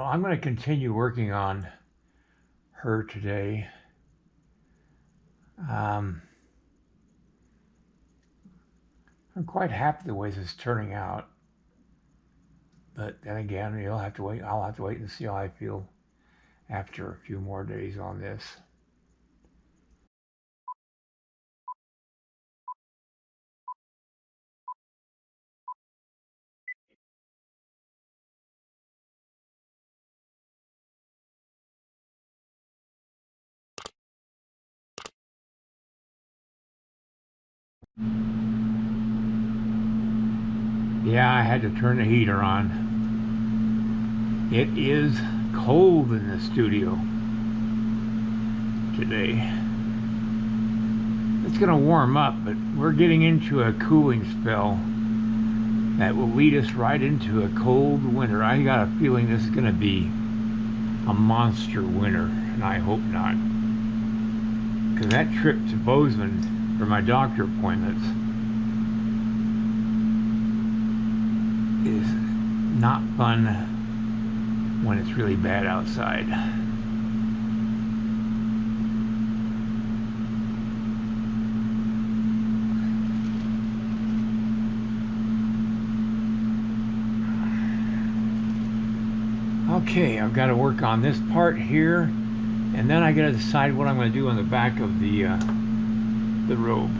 Well, I'm going to continue working on her today. I'm quite happy the way this is turning out. But then again, you'll have to wait. I'll have to wait and see how I feel after a few more days on this. Yeah, I had to turn the heater on. It is cold in the studio today. It's going to warm up, but we're getting into a cooling spell that will lead us right into a cold winter. I got a feeling this is going to be a monster winter, and I hope not. Because that trip to Bozeman for my doctor appointments is not fun when it's really bad outside. Okay, I've got to work on this part here, and then I got to decide what I'm going to do on the back of the robe.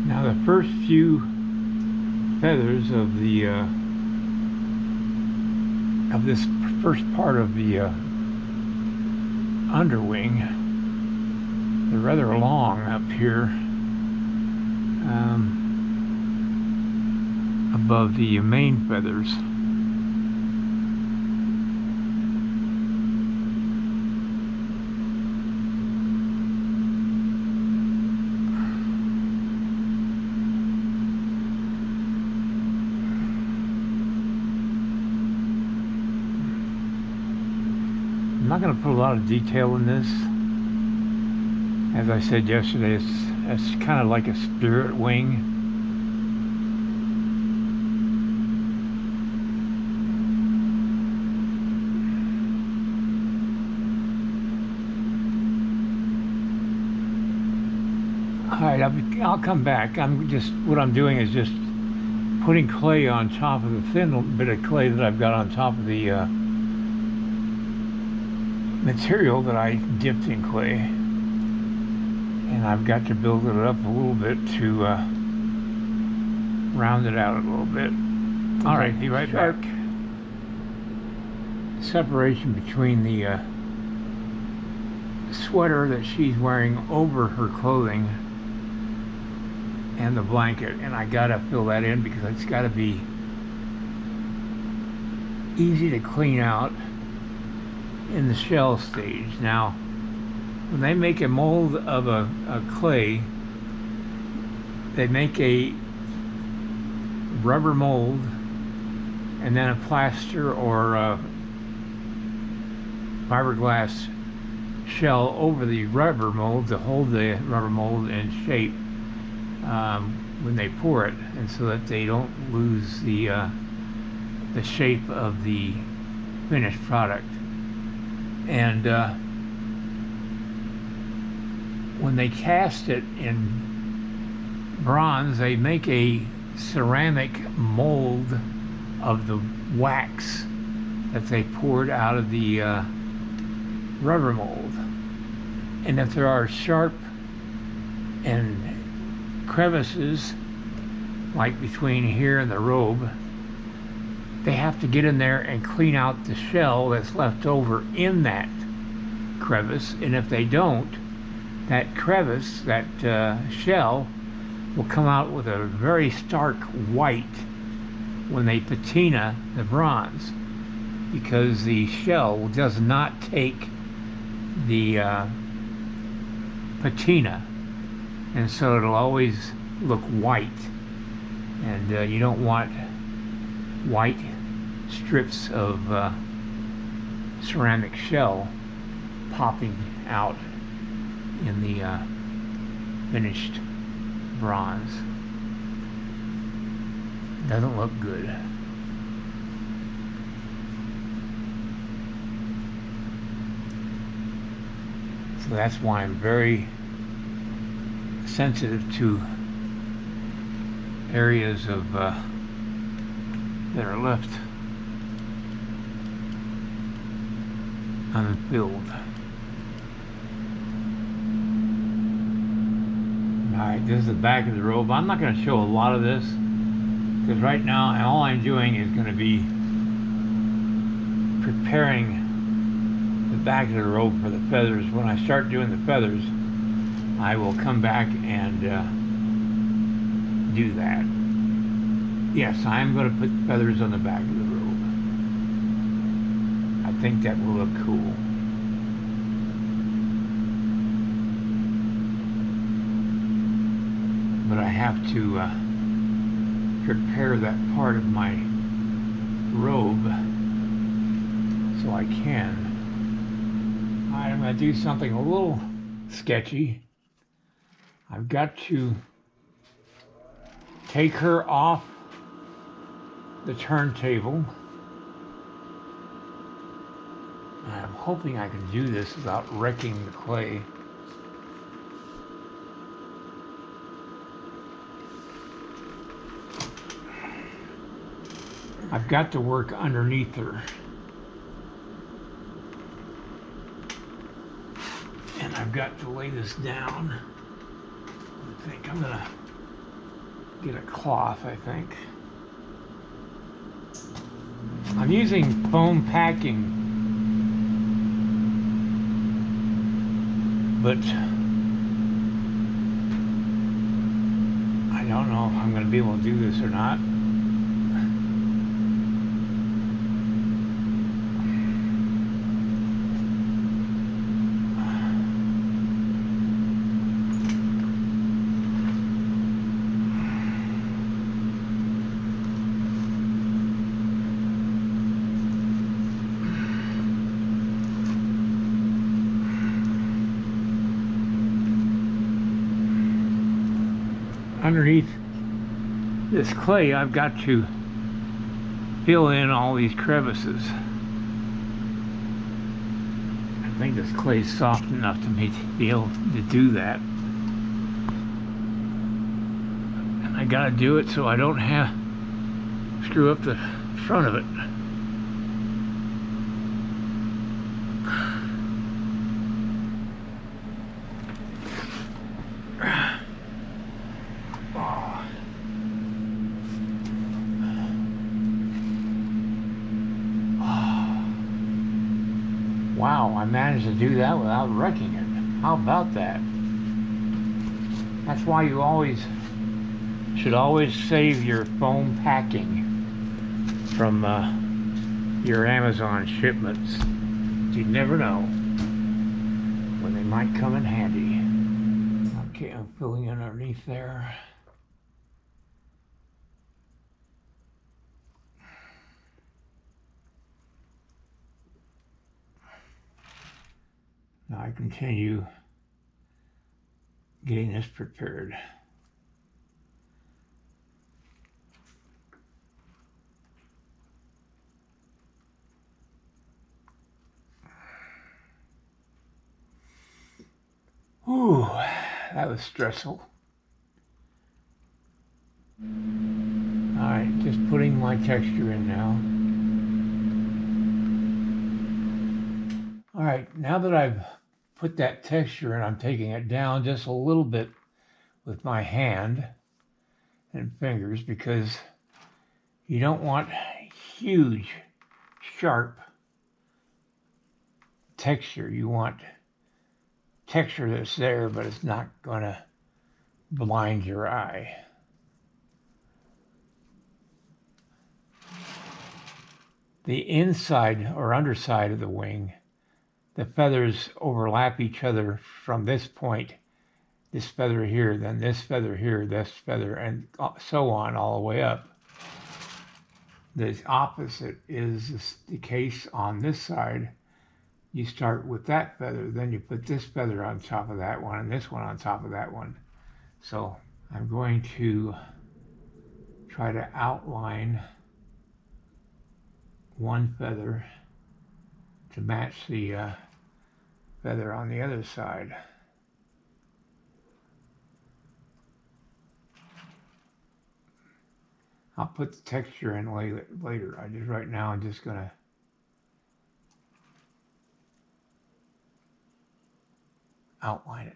Now the first few feathers of the of this first part of the underwing, they're rather long up here. Above the main feathers. I'm not going to put a lot of detail in this. As I said yesterday, it's kind of like a spirit wing. Alright, I'll come back. What I'm doing is just putting clay on top of the thin bit of clay that I've got on top of the material that I dipped in clay. And I've got to build it up a little bit to round it out a little bit. Alright, be right back. Separation between the sweater that she's wearing over her clothing and the blanket, and I gotta fill that in because it's gotta be easy to clean out in the shell stage. Now, when they make a mold of a clay, they make a rubber mold and then a plaster or a fiberglass shell over the rubber mold to hold the rubber mold in shape when they pour it, and so that they don't lose the shape of the finished product. And when they cast it in bronze, they make a ceramic mold of the wax that they poured out of the rubber mold. And if there are sharp and crevices, like between here and the robe, they have to get in there and clean out the shell that's left over in that crevice. And if they don't, that crevice, that shell, will come out with a very stark white when they patina the bronze, because the shell does not take the patina, and so it'll always look white, and you don't want white strips of ceramic shell popping out in the finished bronze. Doesn't look good. So that's why I'm very sensitive to areas of that are left unfilled. Alright, this is the back of the robe. I'm not going to show a lot of this because right now all I'm doing is going to be preparing the back of the robe for the feathers. When I start doing the feathers, I will come back and do that. Yes, I'm going to put feathers on the back of the robe. I think that will look cool. But I have to prepare that part of my robe so I can. I'm going to do something a little sketchy. I've got to take her off the turntable. I'm hoping I can do this without wrecking the clay. I've got to work underneath her. And I've got to lay this down. I think I'm gonna get a cloth, I think. I'm using foam packing, but I don't know if I'm gonna be able to do this or not. Underneath this clay, I've got to fill in all these crevices. I think this clay is soft enough to be able to do that. And I gotta do it so I don't screw up the front of it. Wow, I managed to do that without wrecking it. How about that? That's why you should always save your foam packing from your Amazon shipments. You never know when they might come in handy. Okay, I'm filling in underneath there. Now I continue getting this prepared. Ooh, that was stressful. Alright, just putting my texture in now. Alright, now that I've put that texture in, I'm taking it down just a little bit with my hand and fingers because you don't want huge, sharp texture. You want texture that's there, but it's not going to blind your eye. The inside or underside of the wing, the feathers overlap each other from this point, this feather here, then this feather here, this feather, and so on all the way up. The opposite is the case on this side. You start with that feather, then you put this feather on top of that one, and this one on top of that one. So I'm going to try to outline one feather to match the feather on the other side. I'll put the texture in later. Right now I'm just gonna outline it.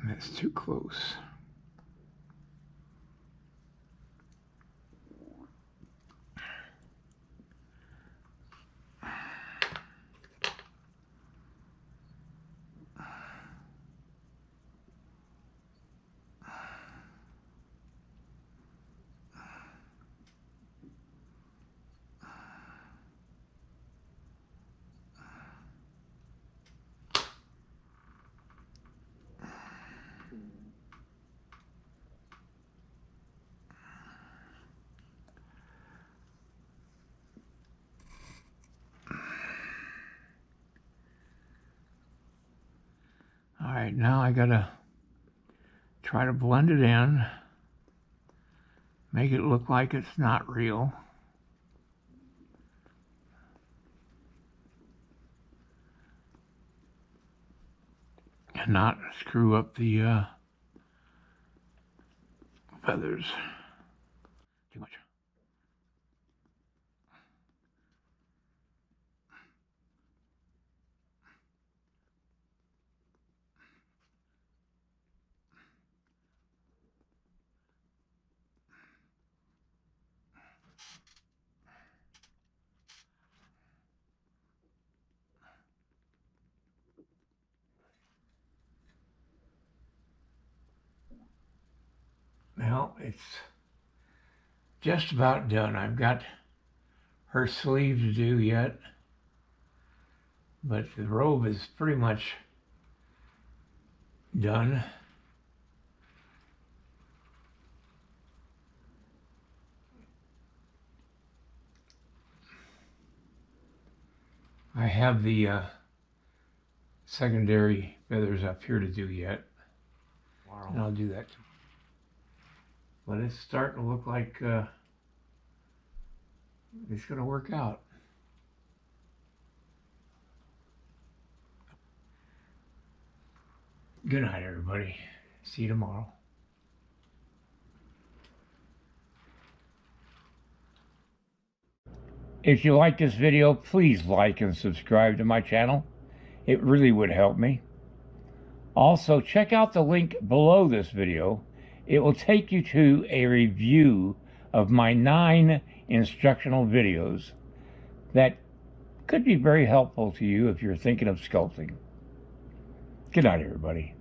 That's too close. All right, now I gotta try to blend it in, make it look like it's not real. And not screw up the feathers too much. Well, it's just about done. I've got her sleeve to do yet, but the robe is pretty much done. I have the secondary feathers up here to do yet, and I'll do that too. But it's starting to look like it's going to work out. Good night, everybody. See you tomorrow. If you like this video, please like and subscribe to my channel. It really would help me. Also, check out the link below this video. It will take you to a review of my 9 instructional videos that could be very helpful to you if you're thinking of sculpting. Good night, everybody.